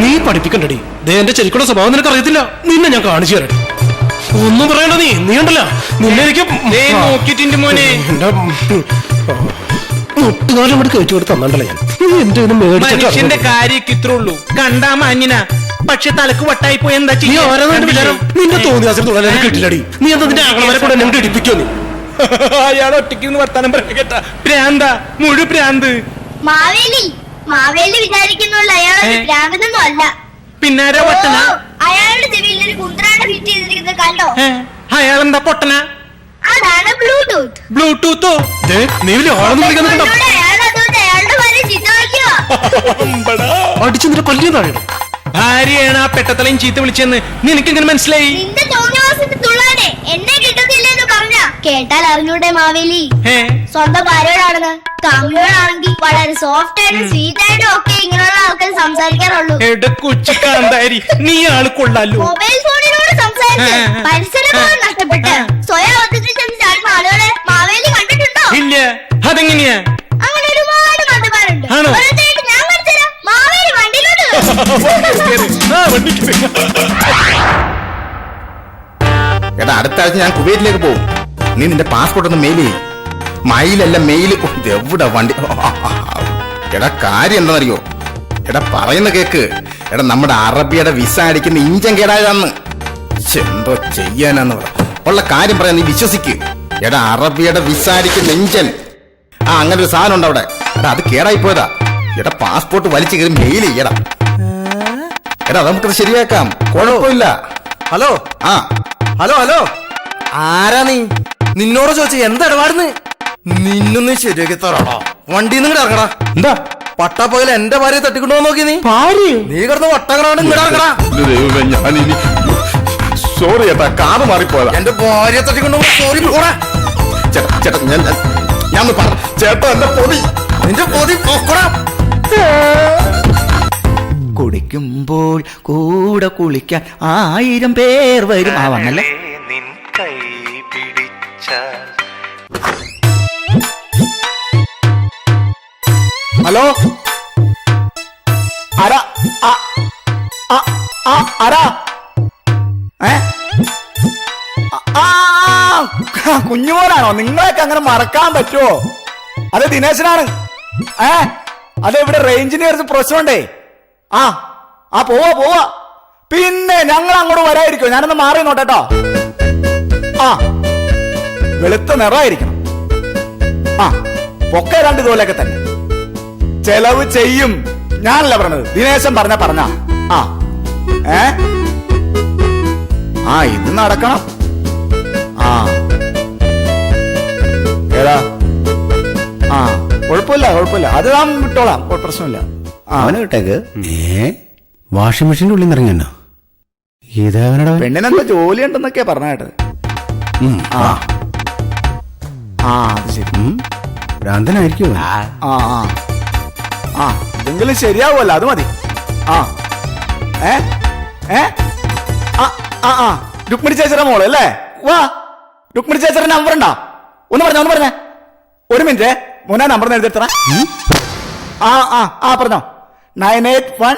നീ പഠിപ്പിക്കണ്ടടി. എന്റെ ശരിക്കുള്ള സ്വഭാവം നിനക്ക് അറിയത്തില്ല. നിന്നെ ഞാൻ കാണിച്ചു തരട്ടെ. ഒന്നും പറയണ്ട. നീ ഉണ്ടല്ല, നിന്നെ എനിക്ക് നോക്കിട്ടുണ്ട് മോനെ. മുട്ടുകാലം ഇവിടെ കഴിച്ചു കൊടുത്ത് തന്നണ്ടല്ലോ ഞാൻ. എന്റെ മനുഷ്യന്റെ കാര്യക്ക് ഇത്രേ ഉള്ളൂ. കണ്ടാ മാന്യന, പക്ഷെ തലക്ക് വട്ടായി പോയി എന്താ നീ വിചാരം? നിന്റെ തോന്നിയാസം തുടരാൻ കിട്ടില്ലടി. നീ എന്താ നിന്റെ ആങ്ങളമാരെ കൂടെ എന്നെ ഇടിപ്പിക്കോ? നീ അയാൾ ഒറ്റയ്ക്ക് വർത്താനം പറയാ കേട്ടാ. പ്രാന്ത മുഴു പ്രാന്ത്. മാവേലി വിചാരിക്കുന്നുള്ള അയാളെ ഭ്രാന്തനൊന്നും അല്ല. പിന്നാരാ പൊട്ടന? അയാളുടെ ചെവിയിൽ ഒരു കുന്ത്രാണ്ട ഫിറ്റ് ചെയ്തിരിക്കുന്നത് കണ്ടോ? അയാളെന്താ പൊട്ടന? അതാണ് ബ്ലൂടൂത്ത്. ബ്ലൂടൂത്തോ? നീ വലിയ ആളെന്ന് വിളിക്കുന്നുണ്ടോ? അയാളുടെ ഭാര്യ ചീത്ത വിളിക്കുക. അടിച്ചു നിന്റെ പല്ലിയ താഴെ. ഭാര്യയാണ് ആ പെട്ടത്തലയും ചീത്ത വിളിച്ചെന്ന് നിനക്കെങ്ങനെ മനസ്സിലായി? നിന്റെ തോന്നിവാസത്തിന്റെ തുള്ളാനെ എന്നെ കിട്ടുന്നില്ലെന്ന് പറഞ്ഞ കേട്ടാൽ അറിഞ്ഞൂടെ മാവേലി സ്വന്തം ഭാര്യയോടാണെന്ന്. കാമുകയോടാണെങ്കിൽ വളരെ സോഫ്റ്റ് ആയിട്ടും സ്വീറ്റ് ആയിട്ടും ഒക്കെ ഇങ്ങനെയുള്ള ആൾക്കാർ സംസാരിക്കാറുള്ളൂ. കൊച്ചുകാന്താരി, നീ ആള് കൊള്ളാലോ. മൊബൈൽ ഫോണിലൂടെ സംസാരിച്ച് പരിസരബോധം നഷ്ടപ്പെട്ട് സ്വയം ഒത്തുത്തിൽ ചെന്ന് ചാടുന്ന ആളുകളെ മാവേലി കണ്ടിട്ടുണ്ടോ? ഇല്ല. അതെങ്ങനെയാ? അങ്ങനെ ഒരുപാട് മന്ത്രിമാരുണ്ട്. ആണോ? ഞാൻ കാണിച്ചുതരാം. മാവേലി വണ്ടിയിലോട്ട് എടാ, അടുത്ത ആഴ്ച ഞാൻ കുവൈറ്റിലേക്ക് പോകും. നീ നിന്റെ പാസ്പോർട്ട് ഒന്ന് മെയിൽ ചെയ്യും. മയിലല്ല മെയിൽ. എവിടെ വണ്ടി? എടാ, കാര്യം എന്താണെന്നറിയോ? എടാ, പറയുന്ന കേക്ക്. എടാ, നമ്മുടെ അറബിയുടെ വിസ അടിക്കുന്ന ഇഞ്ചൻ കേടായതാന്ന്. എന്തോ ചെയ്യാനാന്ന് ഉള്ള കാര്യം പറയാൻ നീ വിശ്വസിക്ക്. എടാ, അറബിയുടെ വിസ അടിക്കുന്ന ഇഞ്ചൻ, അങ്ങനെ ഒരു സാധനം ഉണ്ട് അവിടെ. എടാ, അത് കേടായി പോയതാ. എടാ, പാസ്പോർട്ട് വലിച്ചു കയറി മെയിൽ ചെയ്യടാ. എടാ, നമുക്കത് ശരിയാക്കാം, കുഴപ്പമില്ല. ഹലോ. ഹലോ ഹലോ, ആരാ നീ? നിന്നോട് ചോദിച്ച എന്താ ഇടപാടുന്ന്? നിന്നൊന്ന് ശരിയാക്കി തരാടാ. വണ്ടിയിൽ നിന്ന് ഇറങ്ങടാ. എന്താ പട്ടാ പോയാലും എന്റെ ഭാര്യയെ തട്ടിക്കൊണ്ടുപോകാൻ നോക്കി നീ. നീ കിടന്ന് വട്ടകളാണ്. ഇറങ്ങടാ. സോറി ചേട്ടാ, കാറ് മാറിപ്പോയതാ. എന്റെ ഭാര്യയെ തട്ടിക്കൊണ്ടുപോകാൻ സോറി. ചേട്ടാ ചേട്ടാ, ഞാൻ ചേട്ടാ, എന്റെ പൊതി, നിന്റെ പൊതി പോക്കടാ. കുടിക്കുമ്പോൾ കൂടെ കുളിക്കാൻ 1000 പേർ വരും. ആ വന്നല്ലേ. ഹലോ, ആരാ? ആരാ? കുഞ്ഞുമോനാണോ? നിങ്ങളൊക്കെ അങ്ങനെ മറക്കാൻ പറ്റുമോ? അത് ദിനേശനാണ്. അതെവിടെ റേഞ്ചിന് കുറച്ച് പ്രശ്നമുണ്ടേ. പോവാ. പിന്നെ ഞങ്ങൾ അങ്ങോട്ട് വരാതിരിക്കോ? ഞാനൊന്ന് മാറി നോട്ടോ. വെളുത്ത നിറമായിരിക്കണം. പൊക്ക 2 തോലൊക്കെ തന്നെ. ചെലവ് ചെയ്യും. ഞാനല്ല പറഞ്ഞത്, ദിനേശൻ പറഞ്ഞ. ഇത് നടക്കണം. ഏതാ? കുഴപ്പമില്ല. അത് നാം വിട്ടോളാം, പ്രശ്നമില്ല. അവന് വിട്ടേക്ക്. വാഷിംഗ് മെഷീൻ്റെ ഉള്ളിൽ നിന്ന് ഇറങ്ങിയോ? ഇതവനടാ. പെണ്ണിനെന്താ ജോലി ഉണ്ടെന്നൊക്കെയാ പറഞ്ഞായിട്ട്. അത് ശരി. ഭ്രാന്തനായിരിക്കും. ഇതെങ്കിലും ശരിയാവുമല്ലോ, അത് മതി. രുക്മിണി ചേച്ചിയുടെ മോള് അല്ലേ? വാ, രുക്മിണി ചേച്ചിയുടെ നമ്പർ ഉണ്ടോ? ഒന്ന് പറഞ്ഞേ. 1 മിനിറ്റ് മോനാ, നമ്പർ എഴുതിത്തറ. പറഞ്ഞോ. 981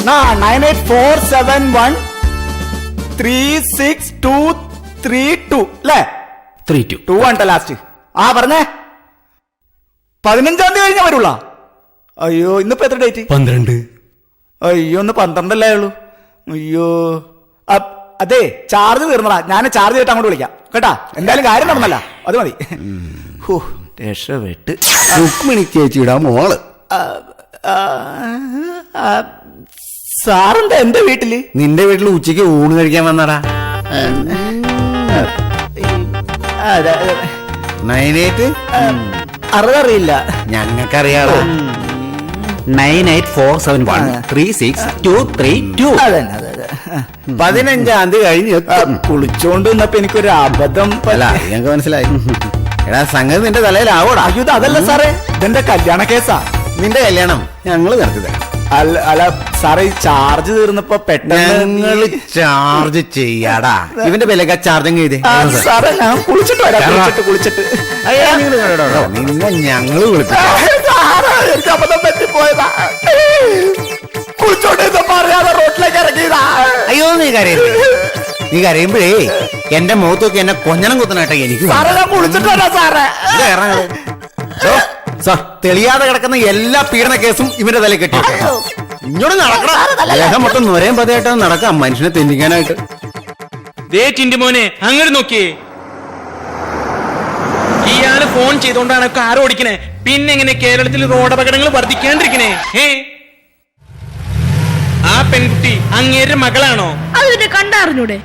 98471 36232 അല്ലേ? 32 ആണ് ലാസ്റ്റ്. പറഞ്ഞേ. 15-ാം തീയതി കഴിഞ്ഞാ വരുള്ള. അയ്യോ, ഇന്നിപ്പോ എത്ര ഡേറ്റ്? 12. അയ്യോ, ഒന്ന് 12 അല്ലേ ഉള്ളൂ. അയ്യോ, അതെ, ചാർജ് തീർന്നടാ. ഞാൻ ചാർജ് ചെയ്തിട്ട് അങ്ങോട്ട് വിളിക്കാം കേട്ടാ. എന്തായാലും കാര്യം നടന്നല്ല, അത് മതി. രക്ഷപ്പെട്ട്. രുക്മിണി ചേച്ചിയുടെ മോള്. സാറെന്താ എന്റെ വീട്ടില്? നിന്റെ വീട്ടിൽ ഉച്ചയ്ക്ക് ഊണ് കഴിക്കാൻ വന്നടാ. 98 അറിയില്ല. ഞങ്ങൾക്കറിയാളോ. 98471 36232. 15-ാം തീയതി കഴിഞ്ഞ് കുളിച്ചോണ്ട് നിന്നപ്പോ എനിക്കൊരു അബദ്ധം. അല്ല, ഞങ്ങൾക്ക് മനസ്സിലായി. എടാ, സംഗതി നിന്റെ തലയിലാവോടാ. അയ്യോ, അതല്ല സാറേ, ഇതെന്റെ കല്യാണ കേസാ. നിന്റെ കല്യാണം ഞങ്ങള് നടത്തി തരാം. അല്ല സാറേ, ഈ ചാർജ് തീർന്നപ്പോ പെട്ടെന്ന് ചാർജ് ചെയ്യാടാ. ഇവന്റെ വിലക്ക ചാർജിങ് ചെയ്തേ. സാറേ, ഞാൻ കുളിച്ചിട്ട് വരാം. കുളിച്ചിട്ട് നിന്നെ ഞങ്ങള് വിളിച്ചു. അബദ്ധം പറ്റിപ്പോയതാ. നീ കരയുന്നത്? നീ കരയുമ്പോഴേ എന്റെ മുഖത്തൊക്കെ എന്നെ കൊഞ്ഞണം കുത്തനാട്ടെ എനിക്ക് സാറേ ഞാൻ കുളിച്ചിട്ട് വരാം സാറേ. തെളിയാതെ കിടക്കുന്ന എല്ലാ പീഡന കേസും ഇവന്റെ തലയിൽ കെട്ടി ഇങ്ങോട്ട് നടക്കണം. ദേഹം മൊത്തം നുരയും പതയായിട്ട് നടക്കാം മനുഷ്യനെ തെന്നിക്കാനായിട്ട്. ദേ ടിന്റു മോനെ അങ്ങോട്ട് നോക്കിയേ. ഇയാള് ഫോൺ ചെയ്തോണ്ടാണ് കാർ ഓടിക്കണേ. പിന്നെ എങ്ങനെ കേരളത്തിൽ റോഡ് അപകടങ്ങൾ വർദ്ധിക്കാണ്ടിരിക്കണേ? ആ പെൺകുട്ടി അങ്ങേരുടെ മകളാണോ? അതിന്റെ കണ്ടറിഞ്ഞൂടെ?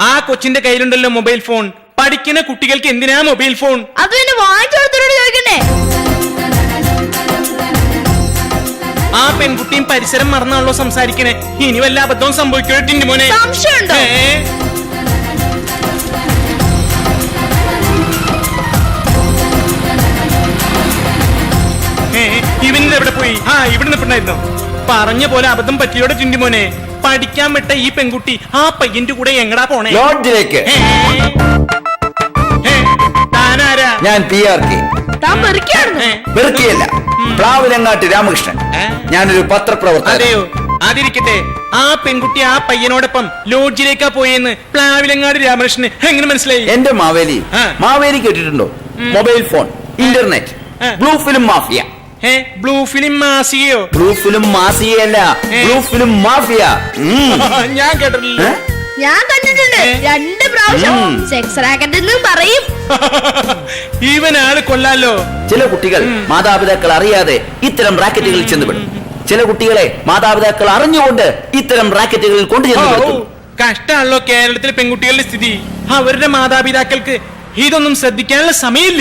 ആ കൊച്ചിന്റെ കയ്യിലുണ്ടല്ലോ മൊബൈൽ ഫോൺ. പഠിക്കുന്ന കുട്ടികൾക്ക് എന്തിനാ മൊബൈൽ ഫോൺ? അത് പിന്നെ വാങ്ങിച്ചു കൊടുത്തോട് ചോദിക്കണ്ടേ? ആ പെൺകുട്ടിയും പരിസരം മറന്നാണല്ലോ സംസാരിക്കണേ. ഇനി വല്ല അബദ്ധവും സംഭവിക്കോ ടിന്റു മോനെ? സംശയമുണ്ടോ? ഇവന്റെ എവിടെ പോയി? ഇവിടെ നിൽപ്പുണ്ടായിരുന്നു. പറഞ്ഞ പോലെ അബദ്ധം പറ്റിയോടെ ടിന്റു മോനെ. പഠിക്കാൻ വിട്ട ഈ പെൺകുട്ടി ആ പയ്യന്റെ കൂടെ എങ്ങടാ പോണേ? ലോഡ്ജിലേക്ക്. താനാരാ? ഞാൻ PRK. താൻ വെറുക്കുകയാണെന്ന്? വെറുക്കിയല്ല, പ്ലാവിലങ്ങാട്ട് രാമകൃഷ്ണൻ. ഞാനൊരു പത്രപ്രവർത്തകൻ. അതെയോ? അതിരിക്കട്ടെ. ആ പെൺകുട്ടി ആ പയ്യനോടൊപ്പം ലോഡ്ജിലേക്കാ പോയെന്ന് പ്ലാവിലങ്ങാട് രാമകൃഷ്ണന് എങ്ങനെ മനസ്സിലായി? എന്റെ മാവേലി. മാവേലി കേട്ടിട്ടുണ്ടോ? Mobile phone, internet, blue film mafia. Blue film മാസികയോ? ബ്ലൂ ഫിലിം മാസികയല്ല, ബ്ലൂ ഫിലിം മാഫിയ. ഞാൻ കേട്ടിട്ടില്ല. ഞാൻ കണ്ടിട്ടുണ്ട് 2 പ്രാവശ്യം. സെക്സ് റാക്കറ്റ് എന്നും പറയും. ഇവനാള് കൊള്ളാലോ. ചില കുട്ടികൾ മാതാപിതാക്കൾ അറിയാതെ ഇത്തരം റാക്കറ്റുകളിൽ ചെന്നുപെടും. ചില കുട്ടികളെ മാതാപിതാക്കൾ അറിഞ്ഞുകൊണ്ട് ഇത്തരം റാക്കറ്റുകളിൽ കൊണ്ടുചെന്നു. കഷ്ടാണല്ലോ കേരളത്തിലെ പെൺകുട്ടികളുടെ സ്ഥിതി. അവരുടെ മാതാപിതാക്കൾക്ക് ഇതൊന്നും ശ്രദ്ധിക്കാനുള്ള സമയമില്ല.